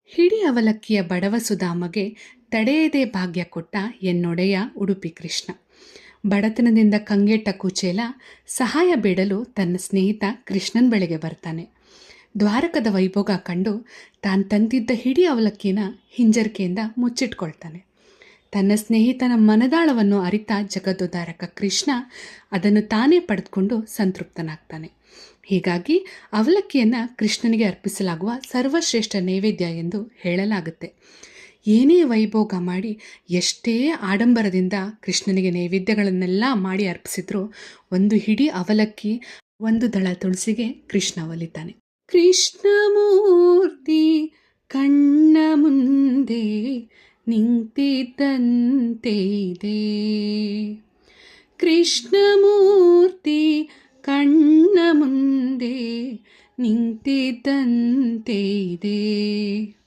ಹಿಡಿ ಅವಲಕ್ಕಿಯ ಬಡವ ಸುಧಾಮಗೆ ತಡೆಯದೆ ಭಾಗ್ಯ ಕೊಟ್ಟ ಎನ್ನೊಡೆಯ ಉಡುಪಿ ಕೃಷ್ಣ. ಬಡತನದಿಂದ ಕಂಗೆಟ್ಟ ಕುಚೇಲ ಸಹಾಯ ಬೇಡಲು ತನ್ನ ಸ್ನೇಹಿತ ಕೃಷ್ಣನ ಬಳಿಗೆ ಬರ್ತಾನೆ. ದ್ವಾರಕದ ವೈಭೋಗ ಕಂಡು ತಾನು ತಂದಿದ್ದ ಹಿಡಿ ಅವಲಕ್ಕಿನ ಹಿಂಜರಿಕೆಯಿಂದ ಮುಚ್ಚಿಟ್ಕೊಳ್ತಾನೆ. ತನ್ನ ಸ್ನೇಹಿತನ ಮನದಾಳವನ್ನು ಅರಿತ ಜಗದುದ್ಧಾರಕ ಕೃಷ್ಣ ಅದನ್ನು ತಾನೇ ಪಡೆದುಕೊಂಡು ಸಂತೃಪ್ತನಾಗ್ತಾನೆ. ಹೀಗಾಗಿ ಅವಲಕ್ಕಿಯನ್ನು ಕೃಷ್ಣನಿಗೆ ಅರ್ಪಿಸಲಾಗುವ ಸರ್ವಶ್ರೇಷ್ಠ ನೈವೇದ್ಯ ಎಂದು ಹೇಳಲಾಗುತ್ತೆ. ಏನೇ ವೈಭೋಗ ಮಾಡಿ ಎಷ್ಟೇ ಆಡಂಬರದಿಂದ ಕೃಷ್ಣನಿಗೆ ನೈವೇದ್ಯಗಳನ್ನೆಲ್ಲ ಮಾಡಿ ಅರ್ಪಿಸಿದ್ರೂ ಒಂದು ಹಿಡಿ ಅವಲಕ್ಕಿ ಒಂದು ದಳ ತುಳಸಿಗೆ ಕೃಷ್ಣ ಒಲಿತಾನೆ. ಕೃಷ್ಣಮೂರ್ತಿ ಕಣ್ಣ ಮುಂದೆ ನಿಂತಿದ್ದಂತೆ